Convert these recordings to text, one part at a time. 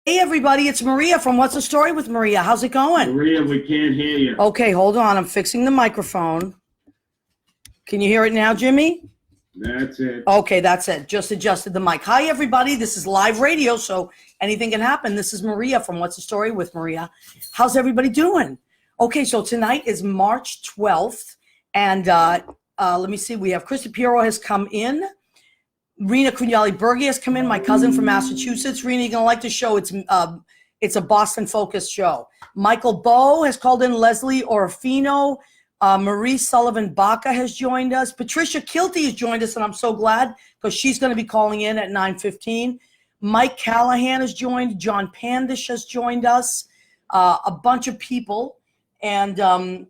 Hey everybody, it's Maria from What's the Story with Maria. How's it going? Maria, we can't hear you. Okay, hold on. I'm fixing the microphone. Can you hear it now, Jimmy? That's it. Okay, that's it. Just adjusted the mic. Hi everybody, this is live radio, so anything can happen. This is Maria from What's the Story with Maria. How's everybody doing? Okay, so tonight is March 12th, and let me see. We have Krista Piero has come in. Rena Cugnali-Bergi has come in, my cousin from Massachusetts. Rena, you're going to like the show. It's a Boston-focused show. Michael Bowe has called in. Leslie Orfino. Marie Sullivan-Baca has joined us. Patricia Kilty has joined us, and I'm so glad because she's going to be calling in at 9:15. Mike Callahan has joined. John Pandish has joined us. A bunch of people. And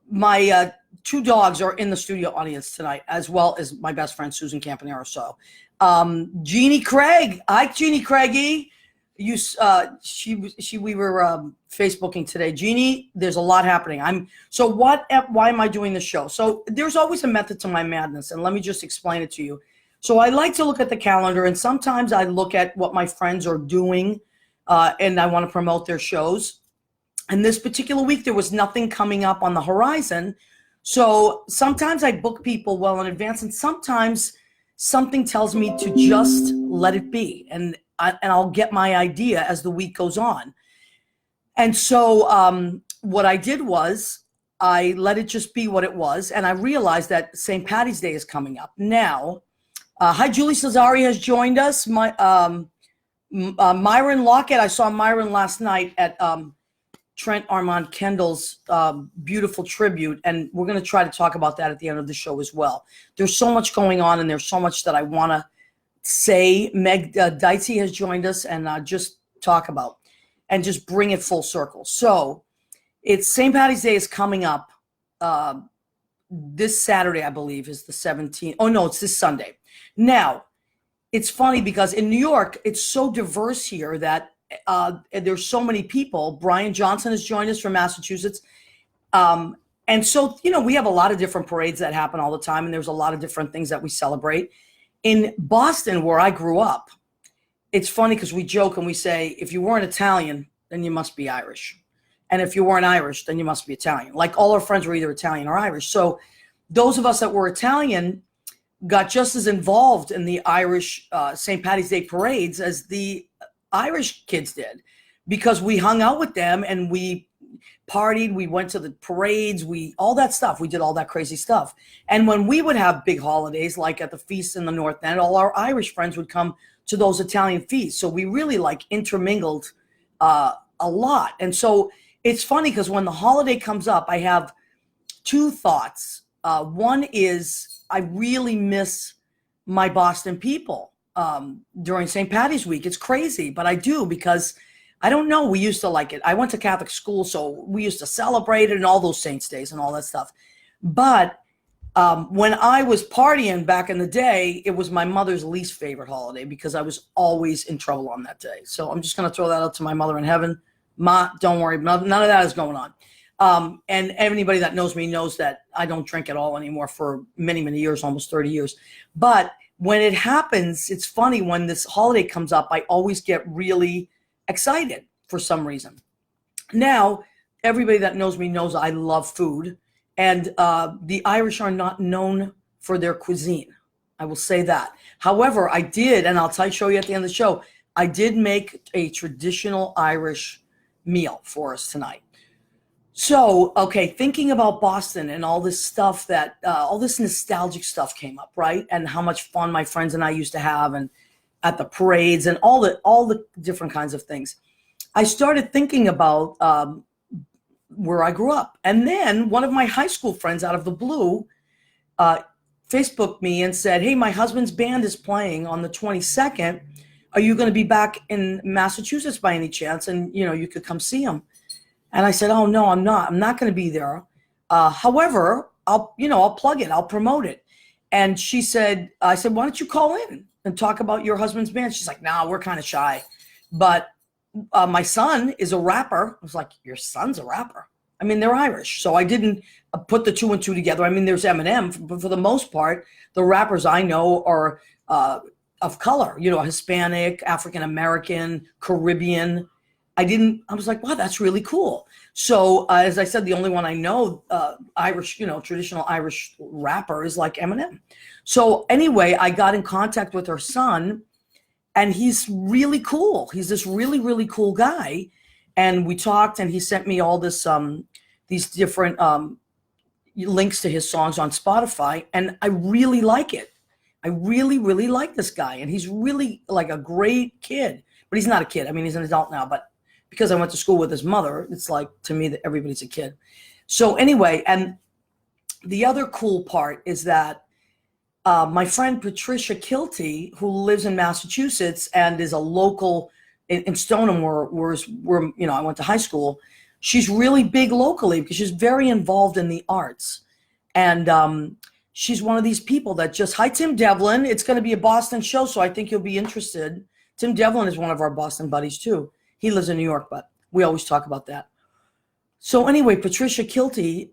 my two dogs are in the studio audience tonight, as well as my best friend, Susan Campanero. So, Jeannie Craig. Hi, Jeannie Craigie. We were Facebooking today. Jeannie, there's a lot happening. Why am I doing the show? So there's always a method to my madness, and let me just explain it to you. So I like to look at the calendar, and sometimes I look at what my friends are doing, and I want to promote their shows. And this particular week, there was nothing coming up on the horizon. So sometimes I book people well in advance, and sometimes something tells me to just let it be, and I'll get my idea as the week goes on. And so what I did was I let it just be what it was, and I realized that St. Patty's Day is coming up. Now, hi, Julie Cesari has joined us. Myron Lockett, I saw Myron last night at Trent Armand Kendall's beautiful tribute, and we're going to try to talk about that at the end of the show as well. There's so much going on, and there's so much that I want to say. Meg Deitze has joined us, and just talk about and just bring it full circle. So it's St. Patty's Day is coming up this Saturday, I believe, is the 17th. Oh, no, it's this Sunday. Now, it's funny because in New York, it's so diverse here that there's so many people. Brian Johnson has joined us from Massachusetts. And so, we have a lot of different parades that happen all the time, and there's a lot of different things that we celebrate. In Boston, where I grew up, it's funny because we joke and we say, if you weren't Italian, then you must be Irish. And if you weren't Irish, then you must be Italian. Like all our friends were either Italian or Irish. So those of us that were Italian got just as involved in the Irish St. Patty's Day parades as the Irish kids did, because we hung out with them and we partied, we went to the parades, all that stuff. We did all that crazy stuff. And when we would have big holidays, like at the feast in the North End, all our Irish friends would come to those Italian feasts. So we really intermingled a lot. And so it's funny because when the holiday comes up, I have two thoughts. One is I really miss my Boston people during St. Patty's week. It's crazy, but I do, because I don't know, we used to like it. I went to Catholic school, so we used to celebrate it and all those saints' days and all that stuff. But when I was partying back in the day, it was my mother's least favorite holiday because I was always in trouble on that day. So I'm just going to throw that out to my mother in heaven. Ma, don't worry, none of that is going on. And anybody that knows me knows that I don't drink at all anymore for many, many years, almost 30 years. But when it happens, it's funny, when this holiday comes up, I always get really excited for some reason. Now, everybody that knows me knows I love food, and the Irish are not known for their cuisine. I will say that. However, I did, and I'll show you at the end of the show, I did make a traditional Irish meal for us tonight. So, okay, thinking about Boston and all this stuff all this nostalgic stuff came up, right? And how much fun my friends and I used to have, and at the parades and all the different kinds of things. I started thinking about where I grew up. And then one of my high school friends out of the blue Facebooked me and said, hey, my husband's band is playing on the 22nd. Are you going to be back in Massachusetts by any chance? And, you could come see him. And I said, oh, no, I'm not. I'm not going to be there. However, I'll plug it. I'll promote it. And I said, why don't you call in and talk about your husband's band? She's like, nah, we're kind of shy. But my son is a rapper. I was like, your son's a rapper? I mean, they're Irish. So I didn't put the two and two together. I mean, there's Eminem, but for the most part, the rappers I know are of color, Hispanic, African American, Caribbean. I was like, wow, that's really cool. So as I said, the only one I know, Irish, traditional Irish rapper is like Eminem. So anyway, I got in contact with her son, and he's really cool. He's this really, really cool guy. And we talked, and he sent me all these different links to his songs on Spotify. And I really like it. I really, really like this guy. And he's really like a great kid, but he's not a kid. I mean, he's an adult now, but because I went to school with his mother, it's like, to me, that everybody's a kid. So anyway, and the other cool part is that my friend Patricia Kilty, who lives in Massachusetts and is a local in Stoneham, where I went to high school, she's really big locally because she's very involved in the arts. And she's one of these people that just, hi, Tim Devlin. It's going to be a Boston show, so I think you'll be interested. Tim Devlin is one of our Boston buddies too. He lives in New York, but we always talk about that. So anyway, Patricia Kilty,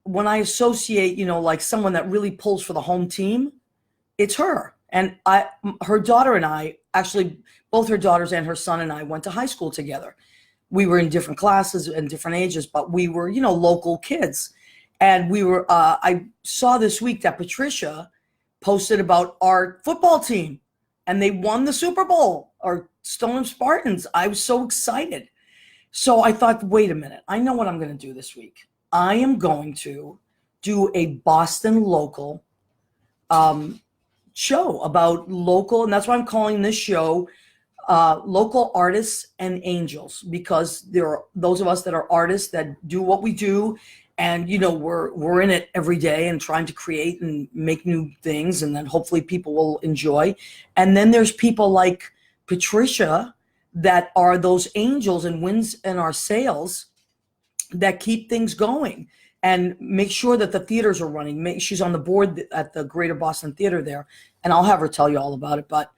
when I associate, like someone that really pulls for the home team, it's her. And her daughter and I, actually, both her daughters and her son and I went to high school together. We were in different classes and different ages, but we were, local kids. And I saw this week that Patricia posted about our football team, and they won the Super Bowl, our Stoneham Spartans. I was so excited. So I thought, wait a minute, I know what I'm going to do this week. I am going to do a Boston local show about local, and that's why I'm calling this show Local Artists and Angels, because there are those of us that are artists that do what we do, and we're in it every day and trying to create and make new things, and then hopefully people will enjoy. And then there's people like Patricia that are those angels and winds in our sails that keep things going and make sure that the theaters are running. She's on the board at the Greater Boston Theater there, and I'll have her tell you all about it. But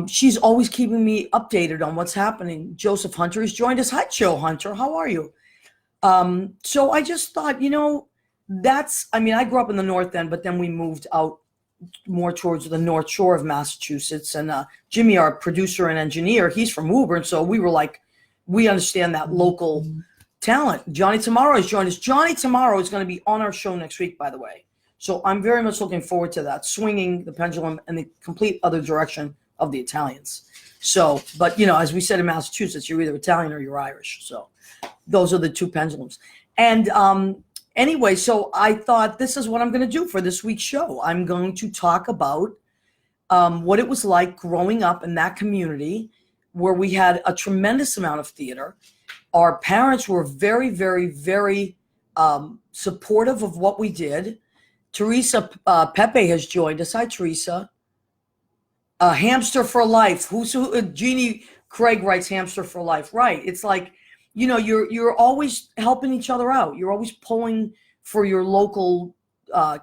she's always keeping me updated on what's happening. Joseph Hunter has joined us. Hi, Joe Hunter. How are you? So I just thought, I grew up in the North End, but then we moved out more towards the North Shore of Massachusetts. And Jimmy, our producer and engineer, he's from Woburn. So we were like, we understand that local talent. Johnny Tomorrow has joined us. Johnny Tomorrow is going to be on our show next week, by the way. So I'm very much looking forward to that, swinging the pendulum in the complete other direction of the Italians. So, but as we said in Massachusetts, you're either Italian or you're Irish. So those are the two pendulums. And anyway, so I thought, this is what I'm going to do for this week's show. I'm going to talk about what it was like growing up in that community where we had a tremendous amount of theater. Our parents were very, very, very supportive of what we did. Teresa Pepe has joined us. Hi, Teresa. Hamster for life. Jeannie Craig writes hamster for life. Right. It's like, you're always helping each other out. You're always pulling for your local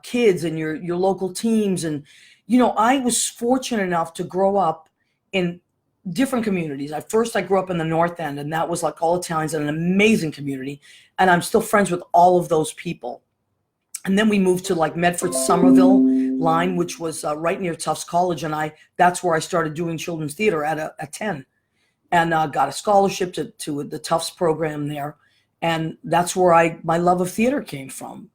kids and your local teams. And, I was fortunate enough to grow up in different communities. I grew up in the North End, and that was like all Italians and an amazing community. And I'm still friends with all of those people. And then we moved to like Medford, Somerville line, which was right near Tufts College. And that's where I started doing children's theater at 10, and got a scholarship to the Tufts program there. And that's where my love of theater came from.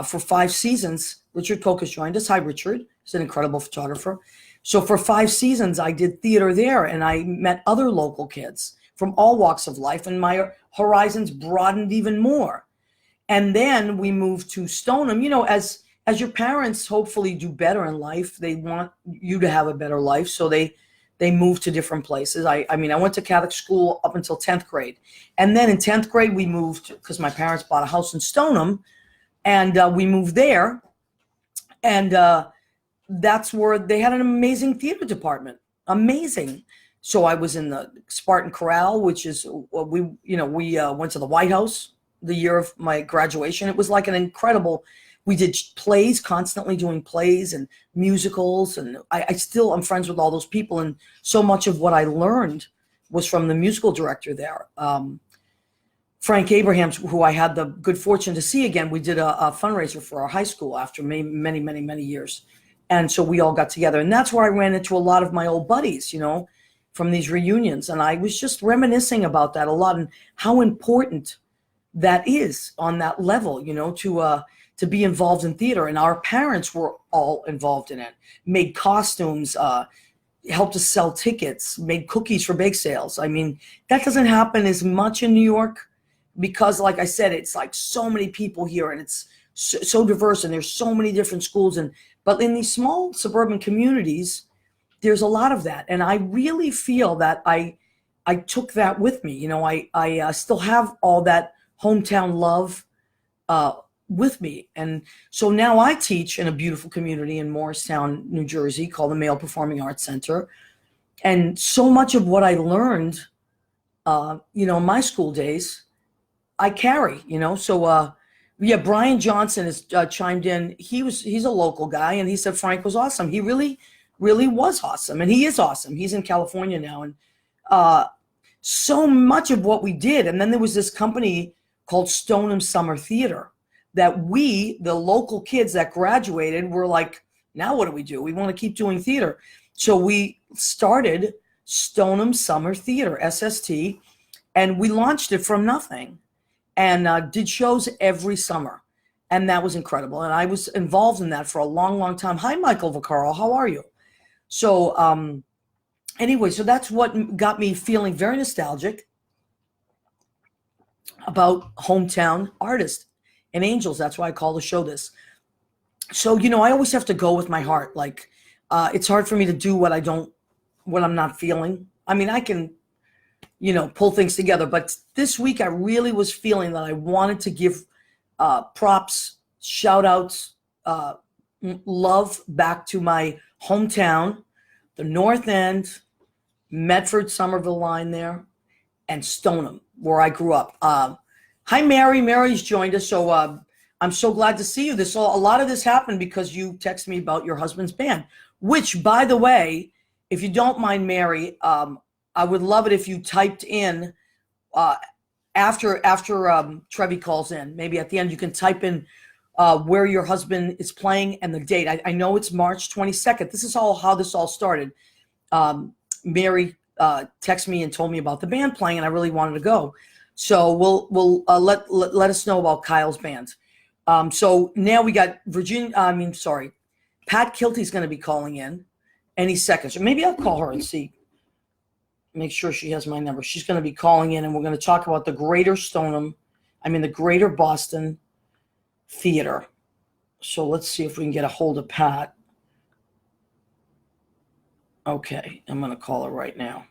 For 5 seasons, Richard Koch has joined us. Hi, Richard. He's an incredible photographer. So for 5 seasons, I did theater there, and I met other local kids from all walks of life, and my horizons broadened even more. And then we moved to Stoneham. As your parents hopefully do better in life, they want you to have a better life, so they moved to different places. I went to Catholic school up until 10th grade. And then in 10th grade, we moved because my parents bought a house in Stoneham, and we moved there. And that's where they had an amazing theater department. Amazing. So I was in the Spartan Chorale, which is, we went to the White House the year of my graduation. It was like an incredible, we did plays, constantly doing plays and musicals. And I'm friends with all those people. And so much of what I learned was from the musical director there. Frank Abrahams, who I had the good fortune to see again. We did a fundraiser for our high school after many, many, many, many years. And so we all got together. And that's where I ran into a lot of my old buddies, from these reunions. And I was just reminiscing about that a lot and how important that is on that level, to be involved in theater. And our parents were all involved in it, made costumes, helped us sell tickets, made cookies for bake sales. I mean, that doesn't happen as much in New York because, like I said, it's like so many people here and it's so diverse and there's so many different schools. But in these small suburban communities, there's a lot of that. And I really feel that I took that with me. I still have all that hometown love with me. And so now I teach in a beautiful community in Morristown, New Jersey, called the Male Performing Arts Center. And so much of what I learned, in my school days, I carry, So, Brian Johnson has chimed in. He's a local guy, and he said Frank was awesome. He really, really was awesome, and he is awesome. He's in California now, and so much of what we did. And then there was this company called Stoneham Summer Theater that we, the local kids that graduated, were like, now what do? We want to keep doing theater. So we started Stoneham Summer Theater, SST, and we launched it from nothing and did shows every summer. And that was incredible. And I was involved in that for a long, long time. Hi, Michael Vaccaro. How are you? So anyway, so that's what got me feeling very nostalgic about hometown artists and angels. That's why I call the show this. So, I always have to go with my heart. Like, it's hard for me to do what I'm not feeling. I mean, I can, pull things together. But this week I really was feeling that I wanted to give props, shout outs, love back to my hometown, the North End, Medford, Somerville line there, and Stoneham, where I grew up. Hi, Mary. Mary's joined us. So I'm so glad to see you. A lot of this happened because you texted me about your husband's band, which, by the way, if you don't mind, Mary, I would love it if you typed in after Trevi calls in. Maybe at the end you can type in where your husband is playing and the date. I know it's March 22nd. This is how this all started. Mary texted me and told me about the band playing, and I really wanted to go. So we'll let us know about Kyle's band. So now we got Pat Kilty's going to be calling in any second. So maybe I'll call her and see. Make sure she has my number. She's going to be calling in, and we're going to talk about the Greater Boston Theater. So let's see if we can get a hold of Pat. Okay, I'm going to call her right now.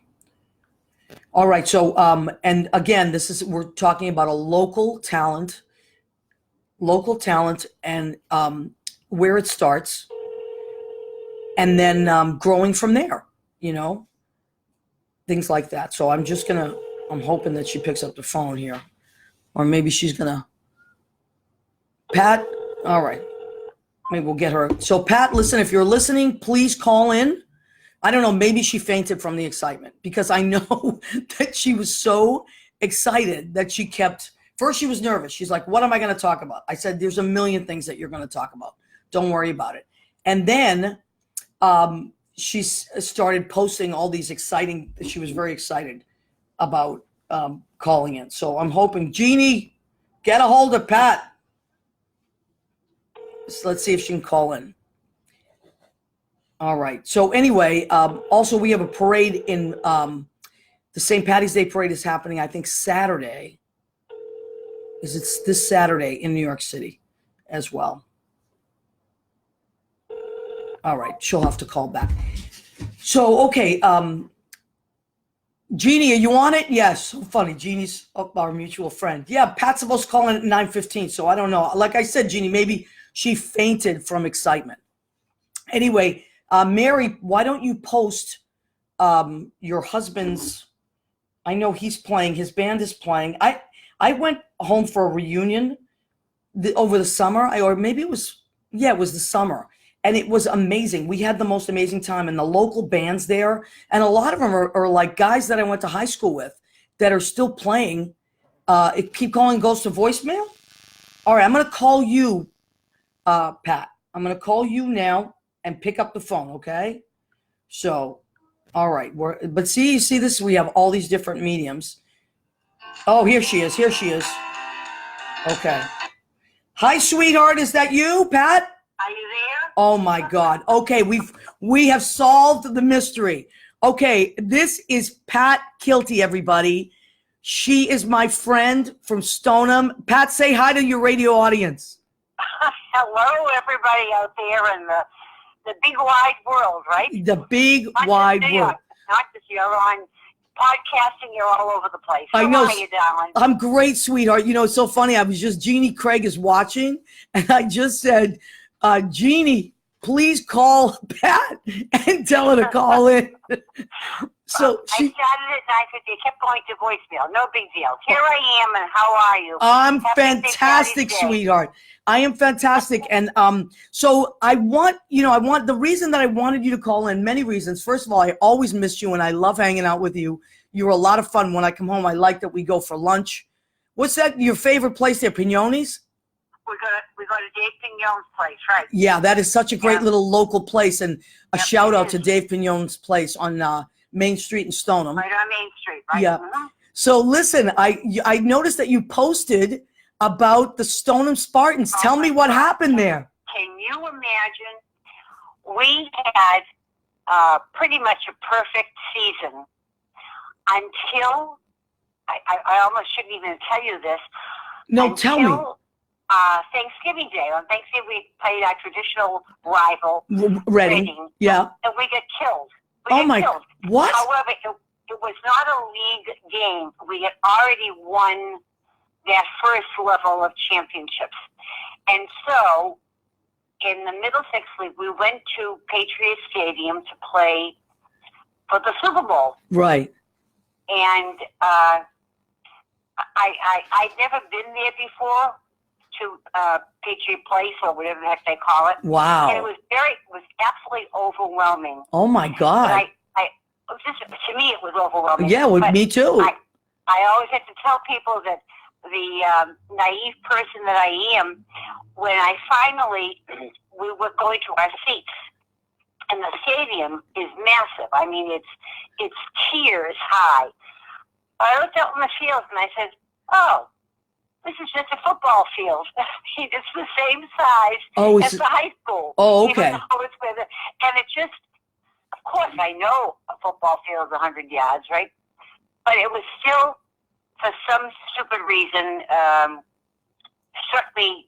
All right. So, and again, we're talking about a local talent and where it starts, and then growing from there, things like that. So I'm hoping that she picks up the phone here, or maybe she's Pat. All right. Maybe we'll get her. So Pat, listen, if you're listening, please call in. I don't know, maybe she fainted from the excitement, because I know that she was so excited that first she was nervous. She's like, what am I going to talk about? I said, there's a million things that you're going to talk about. Don't worry about it. And then she started posting all these she was very excited about calling in. So I'm hoping, Jeannie, get a hold of Pat. So let's see if she can call in. All right. So anyway, also we have a parade in the St. Patty's Day parade is happening, I think, Saturday. It's this Saturday in New York City as well. All right. She'll have to call back. So, okay. Jeannie, are you on it? Yes. So funny. Jeannie's our mutual friend. Yeah. Pat's supposed to call in at 9:15. So I don't know. Like I said, Jeannie, maybe she fainted from excitement. Anyway, Mary, why don't you post your husband's? I know he's playing. His band is playing. I went home for a reunion over the summer. It was the summer. And it was amazing. We had the most amazing time. And the local bands there, and a lot of them are like guys that I went to high school with that are still playing. Keep calling, goes to voicemail. All right, I'm going to call you, Pat. I'm going to call you now. and pick up the phone, okay? So, all right. But see, you see this? We have all these different mediums. Oh, here she is. Here she is. Okay. Hi, sweetheart. Is that you, Pat? Are you there? Oh my God. Okay, we have solved the mystery. Okay, this is Pat Kilty, everybody. She is my friend from Stoneham. Pat, say hi to your radio audience. Hello, everybody out there in the big wide world, right? The big Not wide just New world. York, not just you're on podcasting. You're all over the place. I How know. are you, darling? I'm great, sweetheart. You know, it's so funny. I was just, Jeannie Craig is watching, and I just said, Jeannie, please call Pat and tell her to call in. So I started at 9:50. It kept going to voicemail. No big deal. Here I am, and how are you? I'm Happy St. fantastic, Patty's Day. sweetheart. I am fantastic. And so I want the reason that I wanted you to call in, many reasons. First of all, I always miss you and I love hanging out with you. You're a lot of fun when I come home. I like that we go for lunch. What's that, your favorite place there, Pignoni's? We go to Dave Pignon's place, right? Yeah, that is such a great Yeah. little local place. And a Yep, shout it out to is. Dave Pignon's place on Main Street in Stoneham. Right on Main Street, right? Yeah. Mhm. So listen, I noticed that you posted about the Stoneham Spartans. Oh Tell me my what God. happened there. Can you imagine? We had pretty much a perfect season until I almost shouldn't even tell you this. No, tell me. Thanksgiving Day. On Thanksgiving, we played our traditional rival, Reading. Reading, Yeah. and we get killed. Oh my, Killed. what? However, it was not a league game. We had already won that first level of championships. And so, in the Middlesex League, we went to Patriot Stadium to play for the Super Bowl. Right. And I'd never been there before to Patriot Place or whatever the heck they call it. And it Wow. was absolutely overwhelming. Oh my But God. to me, it was overwhelming. Yeah, with But me too. I always have to tell people that the naive person that I am, when we were going to our seats, and the stadium is massive. I mean, it's tiers high. I looked out in the field and I said, "Oh, this is just a football field. It's the same size Oh, as the high school." Oh, Even okay. though it's and it just, of course, I know a football field is 100 yards, right? But it was still, for some stupid reason, struck me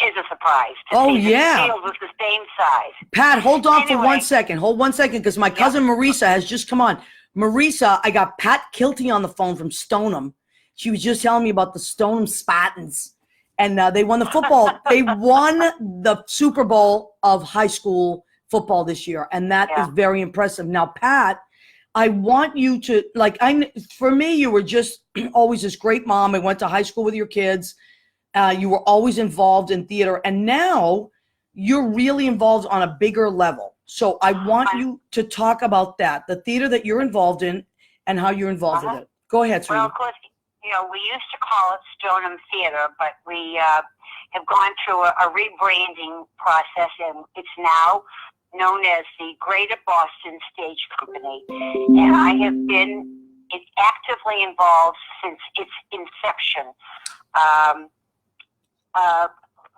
as a surprise. To Oh, see that yeah. the field was the same size. Pat, hold on for Anyway. 1 second. Hold 1 second because my cousin Marisa has just come on. Marisa, I got Pat Kilty on the phone from Stoneham. She was just telling me about the Stoneham Spartans. And they won the football. They won the Super Bowl of high school football this year. And that is Yeah. very impressive. Now, Pat, I want you to, for me, you were just always this great mom. I went to high school with your kids. You were always involved in theater. And now you're really involved on a bigger level. So I want you to talk about that, the theater that you're involved in and how you're involved with it. Go ahead, Well, sweetie. of course, we used to call it Stoneham Theater, but we have gone through a rebranding process, and it's now known as the Greater Boston Stage Company. And I have been actively involved since its inception.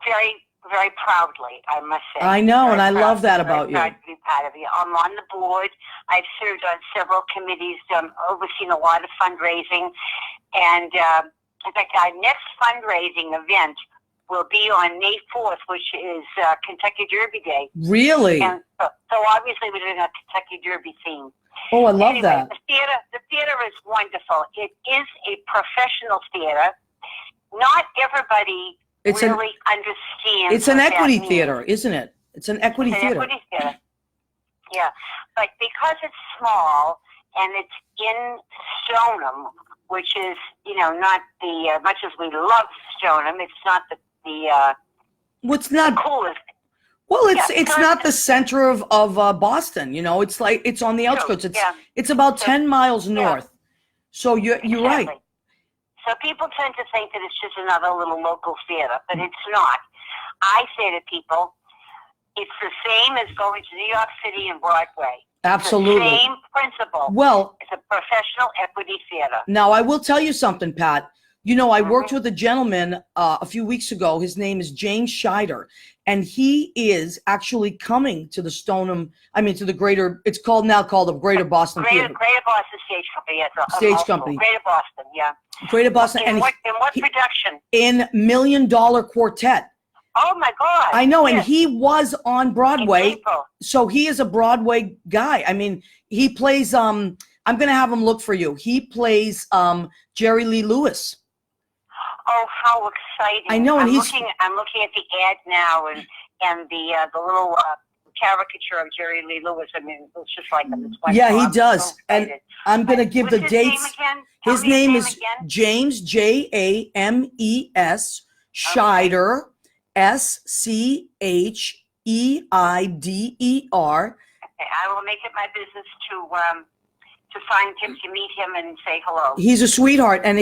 Very, very proudly, I must say. I know, and Very I proud- love that very about you. proud to be part of you. I'm on the board. I've served on several committees, overseen a lot of fundraising. And in fact, our next fundraising event will be on May 4th, which is Kentucky Derby Day. Really? And so obviously we're doing a Kentucky Derby theme. Oh, I love Anyway, that. The theater is wonderful. It is a professional theater. Not everybody It's really understands. It's an what that equity means. theater, isn't it? It's an equity It's an theater. equity theater. Yeah, but because it's small and it's in Stoneham, which is not the much as we love Stoneham, it's not the Well, it's not. coolest. Well, it's Yeah, it's because- not the center of Boston. It's like it's on the outskirts. It's about 10 miles north. So you're right. Exactly. So people tend to think that it's just another little local theater, but it's not. I say to people, It's the same as going to New York City and Broadway. Absolutely. The same principle. Well, It's a professional equity theater. now I will tell you something, Pat. You know, I worked with a gentleman a few weeks ago. His name is James Scheider, and he is actually coming to the to the greater, it's called the Greater Boston Greater Theater. Boston Stage Company. Yes, Stage also Company. Greater Boston, yeah. Greater Boston. In And what production? in $1 Million Quartet. Oh, my God. I know, and Yes. he was on In Broadway. April. So he is a Broadway guy. I mean, he plays, I'm going to have him look for you. He plays Jerry Lee Lewis. Oh, how exciting! I know, and I'm looking at the ad now, and the little caricature of Jerry Lee Lewis. I mean, it's just like him. It's wonderful. Yeah, he I'm does. so And excited. I'm going to give What's the his dates. Name again? Tell His me name is again. James, James, Scheider, Scheider. Okay, I will make it my business to find him, to meet him, and say hello. He's a sweetheart, and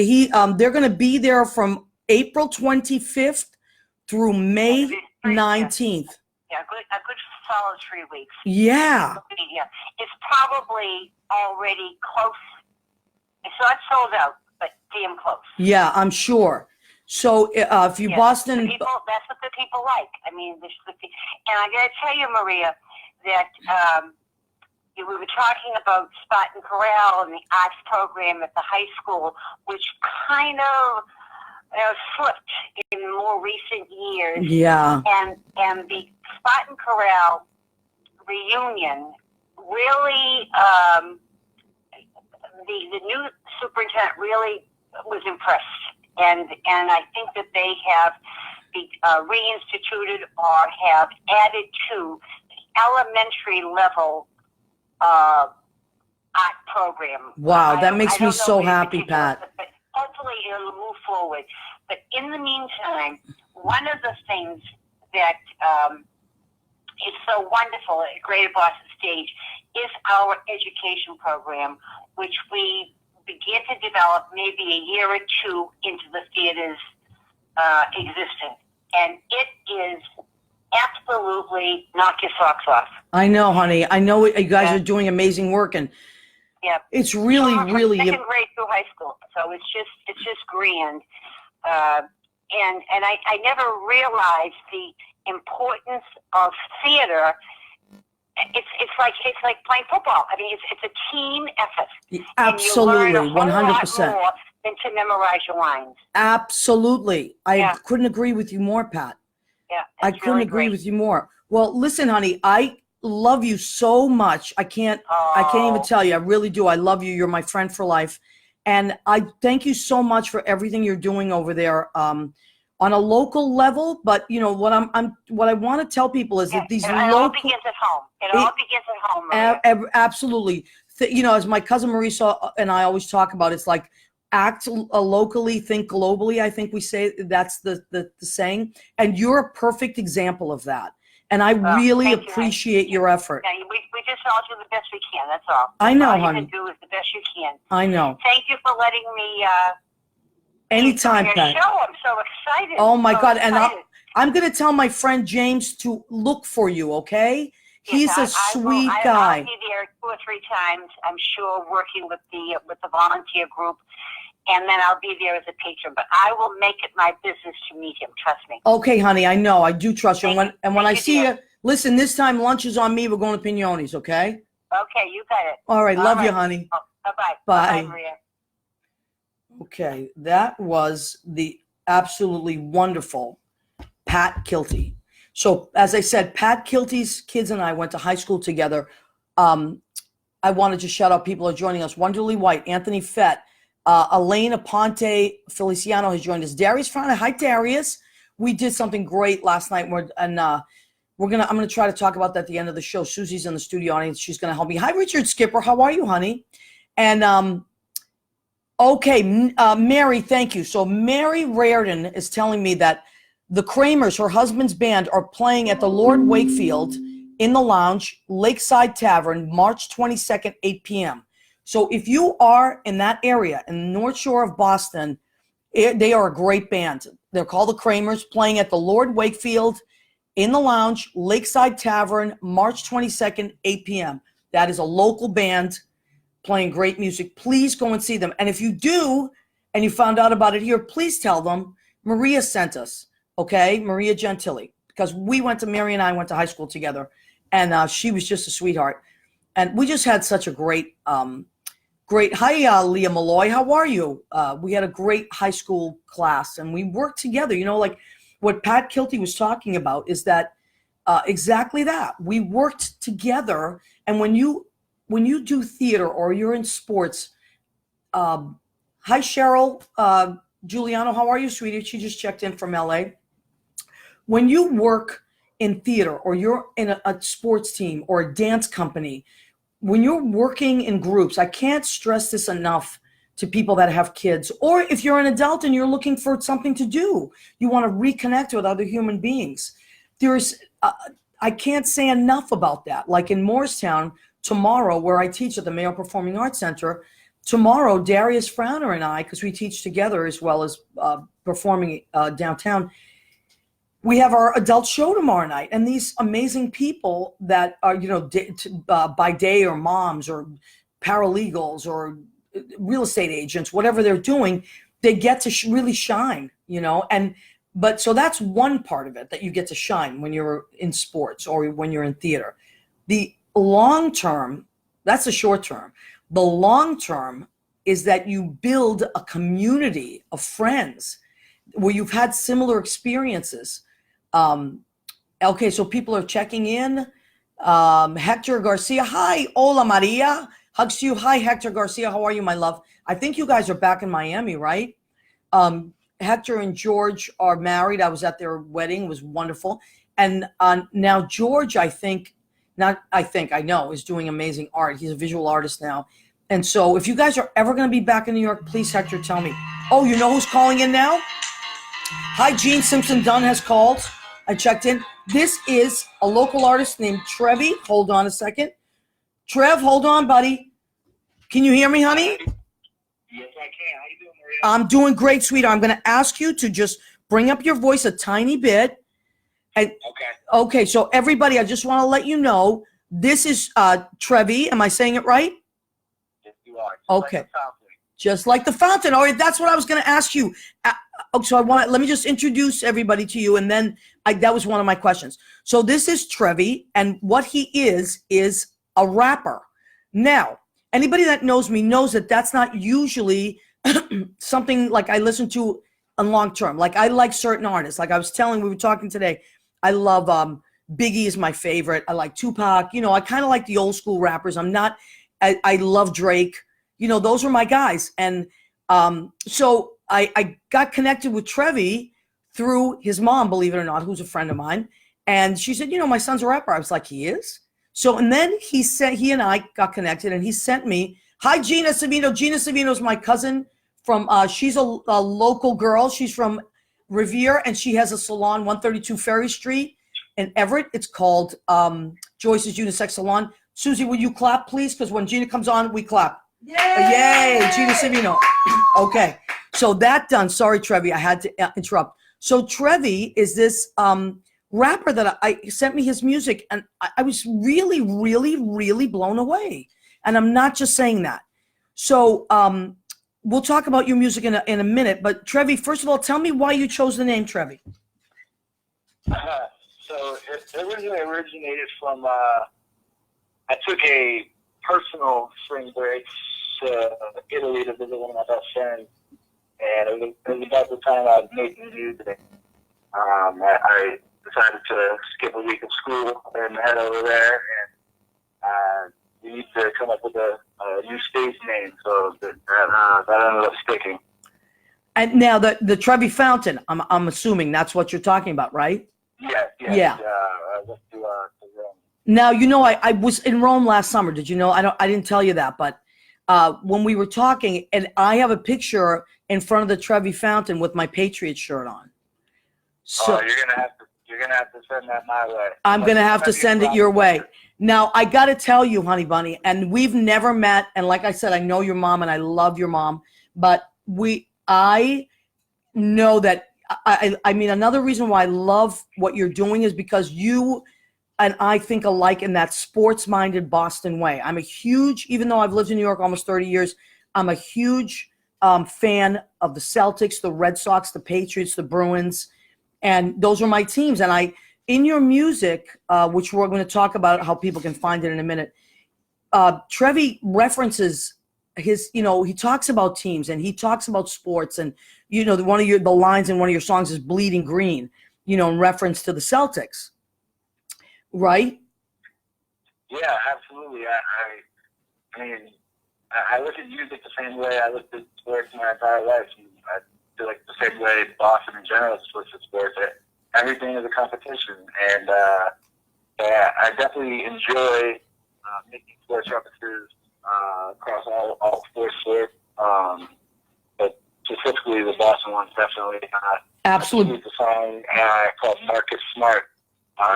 they're going to be there from April 25th through May 19th. Yeah, a good solid 3 weeks. Yeah. Yeah, it's probably already close. It's not sold out, but damn close. Yeah, I'm sure. So if you Yes, Boston, that's what the people like. I mean, and I got to tell you, Maria, that we were talking about Spartan Corral and the arts program at the high school, which kind of slipped in more recent years. yeah, And the Spartan Corral reunion really, the new superintendent really was impressed. And I think that they have reinstituted or have added to the elementary level art program. wow, that makes I me don't know so in happy, particular, Pat. But hopefully it'll move forward. But in the meantime, one of the things that is so wonderful at Greater Boston Stage is our education program, which we began to develop maybe a year or two into the theater's existence. And it is absolutely knock your socks off. I know, honey. I know you guys Yeah. are doing amazing work, and Yeah. it's really, From really. second grade through high school. So it's just grand. And I never realized the importance of theater. It's like playing football. I mean, it's a team effort. Absolutely, and you learn a whole 100%. lot more than to memorize your lines. Absolutely. I Yeah. couldn't agree with you more, Pat. Yeah, I it's couldn't really agree great. with you more. Well, listen, honey, I love you so much. I can't even Oh. tell you. I really do. I love you. You're my friend for life. And I thank you so much for everything you're doing over there on a local level. But you know what what I want to tell people is that these it all local begins at home. It all begins at home, Maria. absolutely. You know, as my cousin Marisa and I always talk about, it's like act locally, think globally. I think we say that's the saying. And you're a perfect example of that. And I really thank you, appreciate your effort. Yeah, we just all do the best we can. That's all. I know, all you honey. can do is the best you can. I know. Thank you for letting me. Anytime, your Pat. show. I'm so excited. Oh my So God! And excited. I'm gonna tell my friend James to look for you. Okay? He's Yes, a I will. sweet I'll guy. be there 2 or 3 times. I'm sure, working with the volunteer group, and then I'll be there as a patron. But I will make it my business to meet him. Trust me. Okay, honey. I know. I do trust you. Thank And when you, I see dear. you, listen. This time lunch is on me. We're going to Pignoni's. Okay? Okay, you got it. All right. All Love you, right. honey. Oh, bye-bye. Bye. Bye, Maria. Okay, that was the absolutely wonderful Pat Kilty. So, as I said, Pat Kilty's kids and I went to high school together. I wanted to shout out people who are joining us. Wonderly White, Anthony Fett, Elaine Aponte Feliciano has joined us. Darius Frana. Hi, Darius. We did something great last night, I'm gonna try to talk about that at the end of the show. Susie's in the studio audience. She's gonna help me. Hi, Richard Skipper. How are you, honey? And okay, Mary, thank you. So Mary Reardon is telling me that the Kramers, her husband's band, are playing at the Lord Wakefield in the Lounge, Lakeside Tavern, March 22nd, 8 p.m. So if you are in that area, in the North Shore of Boston, they are a great band. They're called the Kramers, playing at the Lord Wakefield in the lounge, Lakeside Tavern, March 22nd, 8 p.m. That is a local band playing great music. Please go and see them. And if you do, and you found out about it here, please tell them Maria sent us, okay? Maria Gentili, because Mary and I went to high school together, and she was just a sweetheart. And we just had such a great, hi, Leah Malloy, how are you? We had a great high school class, and we worked together. You know, like what Pat Kilty was talking about is that exactly that. We worked together, and when you do theater or you're in sports, hi, Cheryl Giuliano, how are you, sweetie? She just checked in from LA. When you work in theater or you're in a sports team or a dance company, when you're working in groups, I can't stress this enough to people that have kids, or if you're an adult and you're looking for something to do, you want to reconnect with other human beings. I can't say enough about that. Like in Morristown tomorrow, where I teach at the Mayo Performing Arts Center, tomorrow, Darius Frowner and I, because we teach together as well as performing downtown, we have our adult show tomorrow night. And these amazing people that are, by day or moms or paralegals or real estate agents, whatever they're doing, they get to really shine, but so that's one part of it, that you get to shine when you're in sports or when you're in theater. The long term, that's the short term. The long term is that you build a community of friends where you've had similar experiences. Okay, so people are checking in. Hector Garcia, hi, hola Maria. Hugs to you. Hi, Hector Garcia. How are you, my love? I think you guys are back in Miami, right? Hector and George are married. I was at their wedding. It was wonderful. And now George, I know, is doing amazing art. He's a visual artist now. And so if you guys are ever going to be back in New York, please, Hector, tell me. Oh, you know who's calling in now? Hi, Gene Simpson Dunn has called. I checked in. This is a local artist named Trevi. Hold on a second. Trev, hold on, buddy. Can you hear me, honey? Yes, I can. How you doing, Maria? I'm doing great, sweetheart. I'm going to ask you to just bring up your voice a tiny bit. And, okay, so everybody, I just want to let you know, this is Trevi. Am I saying it right? Yes, you are. Okay. Just like the fountain. All right, that's what I was going to ask you. So let me just introduce everybody to you, and then that was one of my questions. So this is Trevi, and what he is a rapper. Now, anybody that knows me knows that that's not usually something like I listen to on long term. Like I like certain artists. Like we were talking today. I love Biggie is my favorite. I like Tupac. I kind of like the old school rappers. I love Drake. Those are my guys. And so I got connected with Trevi through his mom, believe it or not, who's a friend of mine. And she said, my son's a rapper. I was like, he is? So, and then he and I got connected, and he sent me, hi, Gina Savino. Gina Savino is my cousin from, she's a local girl. She's from Revere, and she has a salon, 132 Ferry Street in Everett. It's called Joyce's Unisex Salon. Susie, will you clap, please? Because when Gina comes on, we clap. Yay! Yay, Gina Savino. Okay, so that done. Sorry, Trevi, I had to interrupt. So Trevi is this rapper that I sent me his music, and I was really, really, really blown away. And I'm not just saying that. So we'll talk about your music in a minute. But Trevi, first of all, tell me why you chose the name Trevi. So it originally originated from I took a personal spring break to Italy to visit one of my best friends, and it was about the time I was making music. I decided to skip a week of school and head over there, and we need to come up with a new stage name, so that ended up sticking. And now the Trevi Fountain, I'm assuming that's what you're talking about, right? Yeah. I went to Rome. Now, I was in Rome last summer. Did you know? I didn't tell you that, but when we were talking, and I have a picture in front of the Trevi Fountain with my Patriot shirt on. So you're gonna have to send that my way. I'm gonna have to send it your way. Now, I got to tell you, honey bunny, and we've never met. And like I said, I know your mom and I love your mom, but I know that I mean, another reason why I love what you're doing is because you and I think alike in that sports-minded Boston way. I'm a huge, even though I've lived in New York almost 30 years, I'm a huge fan of the Celtics, the Red Sox, the Patriots, the Bruins, and those are my teams. And in your music, which we're going to talk about how people can find it in a minute, Trevi references his, he talks about teams and he talks about sports, and one of the lines in one of your songs is "Bleeding Green," in reference to the Celtics, right? Yeah, absolutely. I mean, I look at music the same way I looked at sports my entire life. I feel like the same way Boston in general looks at sports. Everything is a competition, and I definitely enjoy making sports references across all sports. But specifically, the Boston one's definitely Absolutely. It's a song called Marcus Smart.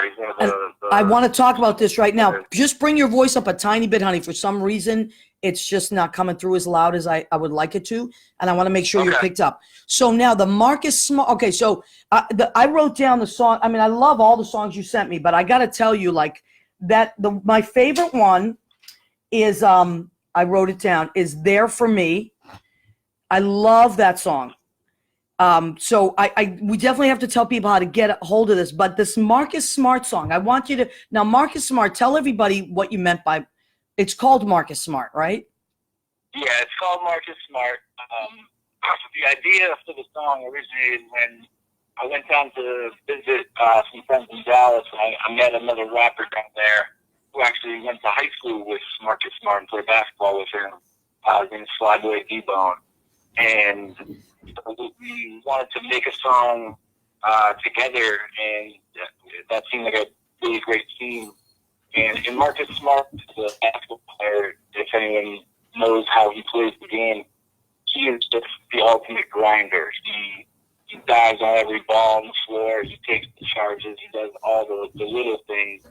He's one of the I want to talk about this right now. Just bring your voice up a tiny bit, honey. For some reason, it's just not coming through as loud as I would like it to, and I want to make sure you're picked up. So now the Marcus Smart. Okay, so I wrote down the song. I mean, I love all the songs you sent me, but I got to tell you, like that, my favorite one is I wrote it down, is "There for Me." I love that song. So we definitely have to tell people how to get a hold of this. But this Marcus Smart song, I want you to now, Marcus Smart, tell everybody what you meant by. It's called Marcus Smart, right? Yeah, it's called Marcus Smart. The idea for the song originated when I went down to visit some friends in Dallas. I met another rapper down there who actually went to high school with Marcus Smart and played basketball with him. His name is Flyboy D-Bone. And we wanted to make a song together, and that seemed like a really great team. And Marcus Smart is a basketball player. If anyone knows how he plays the game, he is just the ultimate grinder. He dives on every ball on the floor. He takes the charges. He does all the little things.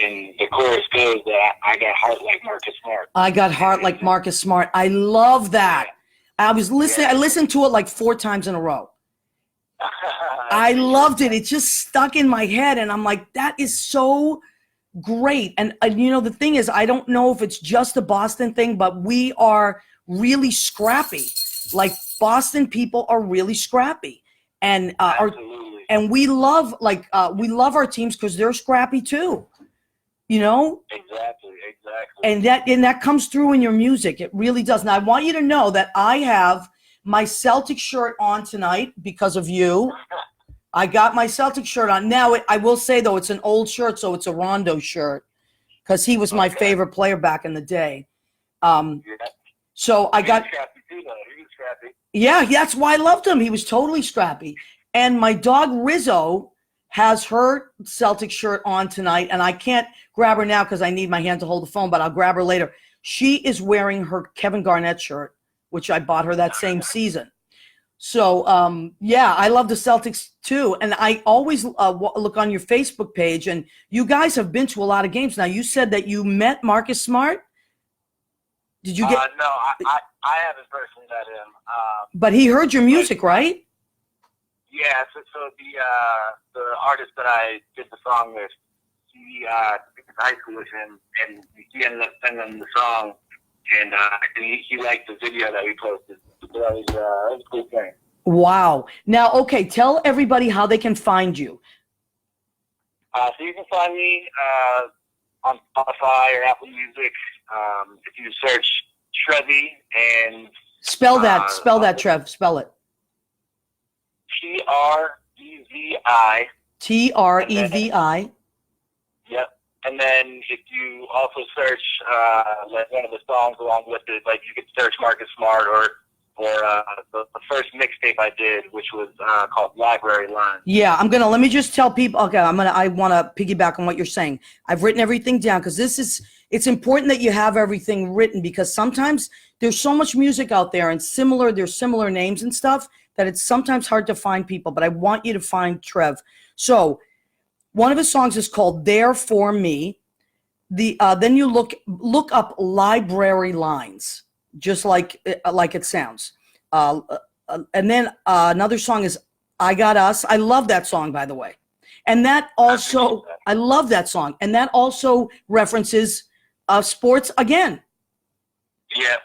And the chorus goes that I got heart like Marcus Smart. I got heart like Marcus Smart. I love that. I was listening. I listened to it like 4 times in a row. I loved it. It just stuck in my head, and I'm like, that is so great. And the thing is, I don't know if it's just a Boston thing, but we are really scrappy. Like Boston people are really scrappy, and and we love our teams because they're scrappy too. Exactly. And that comes through in your music. It really does. Now I want you to know that I have my Celtic shirt on tonight because of you. I got my Celtic shirt on. Now, I will say, though, it's an old shirt, so it's a Rondo shirt because he was my favorite player back in the day. So I got – scrappy too, though. He was scrappy. Yeah, that's why I loved him. He was totally scrappy. And my dog Rizzo has her Celtic shirt on tonight, and I can't grab her now because I need my hand to hold the phone, but I'll grab her later. She is wearing her Kevin Garnett shirt, which I bought her that same season. So, I love the Celtics too. And I always look on your Facebook page, and you guys have been to a lot of games. Now, you said that you met Marcus Smart. Did you get? No, I haven't personally met him. But he heard your music, right? Yeah, so the artist that I did the song with, he went to high school with him, and he ended up sending the song, and he liked the video that we posted. So that was a cool thing. Wow. Now, okay, tell everybody how they can find you. So you can find me on Spotify or Apple Music. If you search Trevi and spell that, Trev. Spell it. Trevi. Trevi. Yep. And then if you also search like one of the songs along with it, like you could search Marcus Smart or the first mixtape I did, which was called Library Lines. Yeah, let me just tell people, okay, I want to piggyback on what you're saying. I've written everything down because it's important that you have everything written because sometimes there's so much music out there and there's similar names and stuff that it's sometimes hard to find people, but I want you to find Trev. So one of his songs is called "There for Me." Then you look up Library Lines, just like it sounds. and then another song is I Got Us. I love that song, by the way. And that also, I love that song. And that also references sports again. Yep.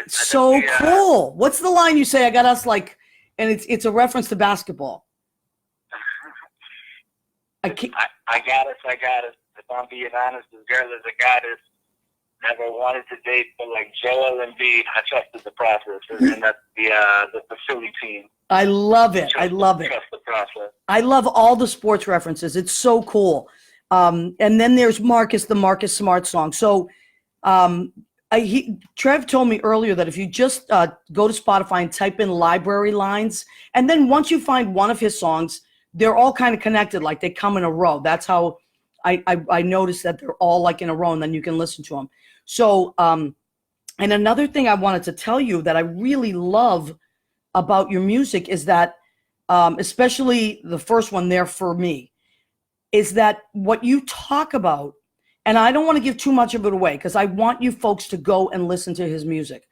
So cool. What's the line you say? I got us like, and it's a reference to basketball. I got us. If I'm being honest, this girl is a goddess. Never wanted to date, but like Joel Embiid, I trusted the process, and that's the Philly team. I love it. I love it. Trust the process. I love all the sports references. It's so cool. And then there's Marcus, the Marcus Smart song. So Trev told me earlier that if you just go to Spotify and type in library lines, and then once you find one of his songs, they're all kind of connected, like they come in a row. That's how I noticed that they're all like in a row, and then you can listen to them. So, and another thing I wanted to tell you that I really love about your music is that, especially the first one, There For Me, is that what you talk about, and I don't want to give too much of it away because I want you folks to go and listen to his music.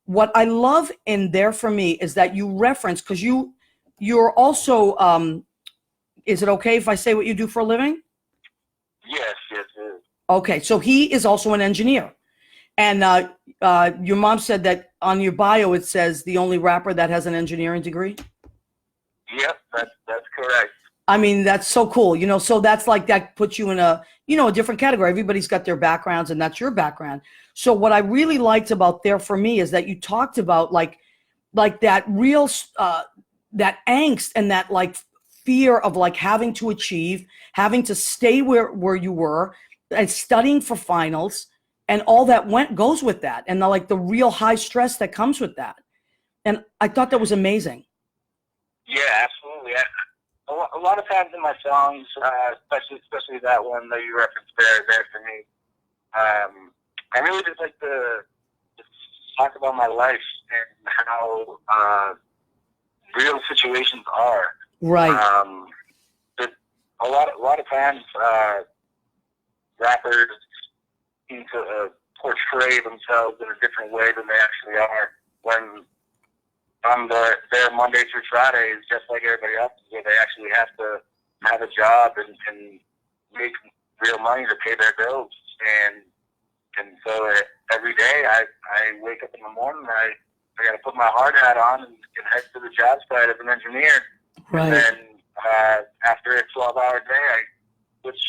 What I love in There For Me is that you reference, because you're also, is it okay if I say what you do for a living? Yes. Okay, so he is also an engineer. And your mom said that on your bio it says the only rapper that has an engineering degree? Yep, that's correct. I mean, that's so cool. So that's like, that puts you in a different category. Everybody's got their backgrounds, and that's your background. So what I really liked about There For Me is that you talked about like that real, that angst and that like fear of like having to achieve, having to stay where you were, and studying for finals, and all that goes with that, and the real high stress that comes with that. And I thought that was amazing. Yeah, absolutely. A lot of times in my songs, especially that one that you referenced there for me, I really just like to just talk about my life and how real situations are. Right. But a lot of times, rappers seem to portray themselves in a different way than they actually are. When on their Monday through Friday is just like everybody else, where they actually have to have a job and make real money to pay their bills. And so every day I wake up in the morning, I got to put my hard hat on and head to the job site as an engineer. Right. And then after a 12-hour day, I switch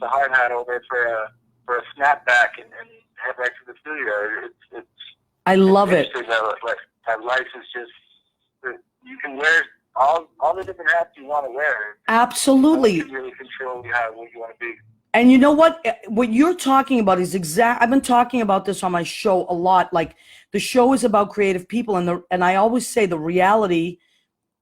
the hard hat over for a snapback and head right to the studio. I love it. That life is just, you can wear all the different hats you want to wear. Absolutely. You can really control what you want to be. And you know what? What you're talking about is I've been talking about this on my show a lot. Like, the show is about creative people, and I always say the reality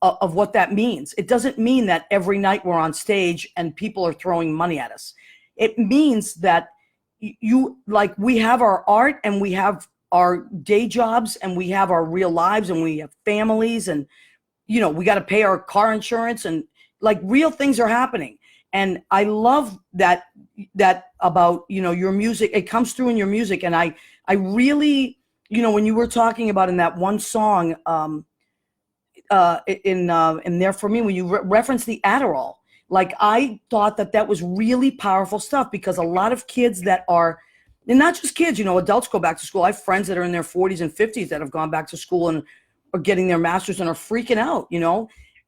of what that means. It doesn't mean that every night we're on stage and people are throwing money at us. It means that we have our art, and we have our day jobs, and we have our real lives, and we have families, and we got to pay our car insurance, and like real things are happening. And I love that about your music. It comes through in your music, and I really, when you were talking about in that one song, in There For Me, when you referenced the Adderall, like, I thought that was really powerful stuff, because a lot of kids that are, and not just kids, adults go back to school. I have friends that are in their 40s and 50s that have gone back to school and are getting their masters and are freaking out,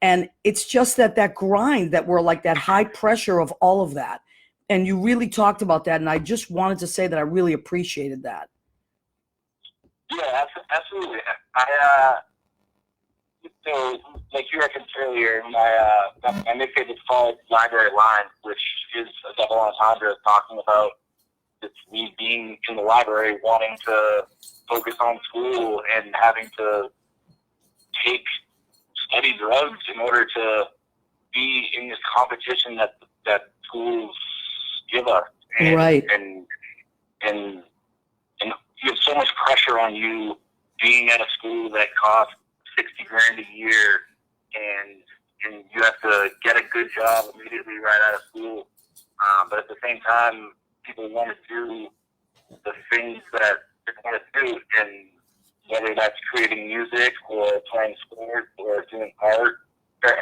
and it's just that grind, that we're like that high pressure of all of that. And you really talked about that, and I just wanted to say that I really appreciated that. Yeah, absolutely. So, like you referenced earlier, my mixtape is called Library Lines, which is a double entendre talking about it's me being in the library, wanting to focus on school and having to study drugs in order to be in this competition that schools give us. And, right. And you have so much pressure on you being at a school that costs $60,000 a year, and you have to get a good job immediately right out of school. But at the same time, people want to do the things that they want to do, and whether that's creating music or playing sports or doing art or